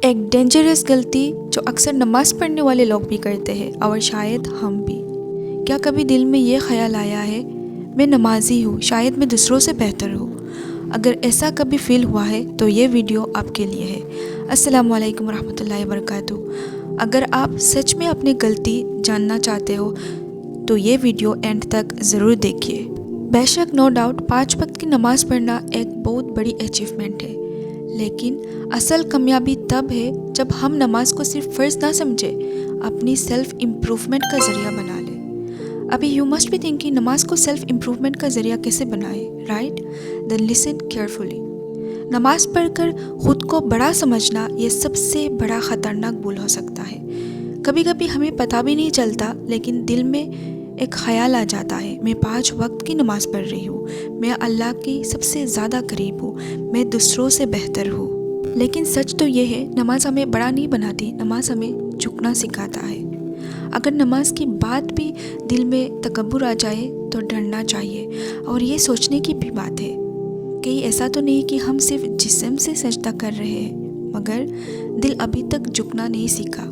ایک ڈینجرس غلطی جو اکثر نماز پڑھنے والے لوگ بھی کرتے ہیں اور شاید ہم بھی۔ کیا کبھی دل میں یہ خیال آیا ہے میں نمازی ہوں، شاید میں دوسروں سے بہتر ہوں؟ اگر ایسا کبھی فیل ہوا ہے تو یہ ویڈیو آپ کے لیے ہے۔ السلام علیکم ورحمۃ اللہ وبرکاتہ۔ اگر آپ سچ میں اپنی غلطی جاننا چاہتے ہو تو یہ ویڈیو اینڈ تک ضرور دیکھیے۔ بے شک نو ڈاؤٹ 5 وقت کی نماز پڑھنا ایک بہت بڑی اچیومنٹ ہے، لیکن اصل کامیابی تب ہے جب ہم نماز کو صرف فرض نہ سمجھے، اپنی سیلف امپروومنٹ کا ذریعہ بنا لیں۔ ابھی یو مسٹ بی تھنکنگ نماز کو سیلف امپروومنٹ کا ذریعہ کیسے بنائے، رائٹ؟ دین لسن کیئرفلی۔ نماز پڑھ کر خود کو بڑا سمجھنا یہ سب سے بڑا خطرناک بھول ہو سکتا ہے۔ کبھی کبھی ہمیں پتہ بھی نہیں چلتا، لیکن دل میں ایک خیال آ جاتا ہے، میں 5 وقت کی نماز پڑھ رہی ہوں، میں اللہ کی سب سے زیادہ قریب ہوں، میں دوسروں سے بہتر ہوں۔ لیکن سچ تو یہ ہے، نماز ہمیں بڑا نہیں بناتی، نماز ہمیں جھکنا سکھاتا ہے۔ اگر نماز کے بعد بھی دل میں تکبر آ جائے تو ڈرنا چاہیے، اور یہ سوچنے کی بھی بات ہے کہ ایسا تو نہیں کہ ہم صرف جسم سے سجدہ کر رہے ہیں مگر دل ابھی تک جھکنا نہیں سیکھا۔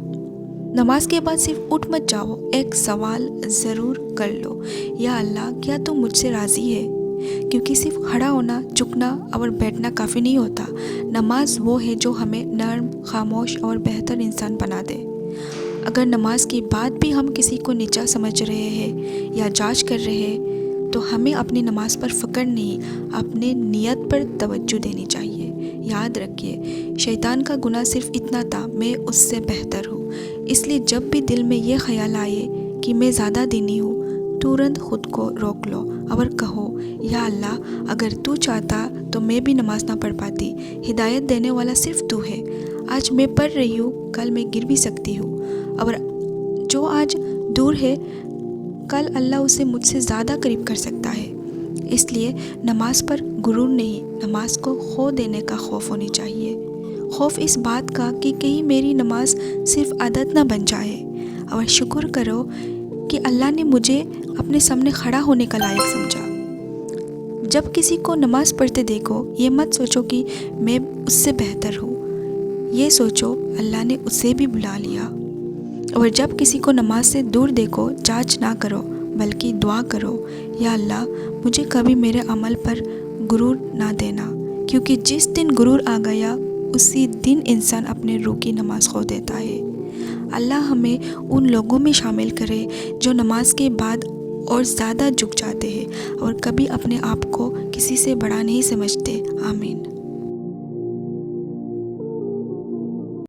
نماز کے بعد صرف اٹھ مت جاؤ، ایک سوال ضرور کر لو، یا اللہ کیا تو مجھ سے راضی ہے؟ کیونکہ صرف کھڑا ہونا، جھکنا اور بیٹھنا کافی نہیں ہوتا۔ نماز وہ ہے جو ہمیں نرم، خاموش اور بہتر انسان بنا دے۔ اگر نماز کے بعد بھی ہم کسی کو نیچا سمجھ رہے ہیں یا جاج کر رہے ہیں تو ہمیں اپنی نماز پر فکر نہیں، اپنے نیت پر توجہ دینی چاہیے۔ یاد رکھیے، شیطان کا گناہ صرف اتنا تھا، میں اس سے بہتر ہوں۔ اس لیے جب بھی دل میں یہ خیال آئے کہ میں زیادہ دینی ہوں، تورنت خود کو روک لو اور کہو، یا اللہ اگر تو چاہتا تو میں بھی نماز نہ پڑھ پاتی، ہدایت دینے والا صرف تو ہے۔ آج میں پڑھ رہی ہوں، کل میں گر بھی سکتی ہوں، اور جو آج دور ہے کل اللہ اسے مجھ سے زیادہ قریب کر سکتا ہے۔ اس لیے نماز پر غرور نہیں، نماز کو کھو دینے کا خوف ہونی چاہیے۔ خوف اس بات کا کہ کہیں میری نماز صرف عادت نہ بن جائے، اور شکر کرو کہ اللہ نے مجھے اپنے سامنے کھڑا ہونے کا لائق سمجھا۔ جب کسی کو نماز پڑھتے دیکھو، یہ مت سوچو کہ میں اس سے بہتر ہوں، یہ سوچو اللہ نے اسے بھی بلا لیا۔ اور جب کسی کو نماز سے دور دیکھو، جاج نہ کرو بلکہ دعا کرو، یا اللہ مجھے کبھی میرے عمل پر غرور نہ دینا، کیونکہ جس دن غرور آ گیا اسی دن انسان اپنے روح کی نماز کھو دیتا ہے۔ اللہ ہمیں ان لوگوں میں شامل کرے جو نماز کے بعد اور زیادہ جھک جاتے ہیں اور کبھی اپنے آپ کو کسی سے بڑا نہیں سمجھتے۔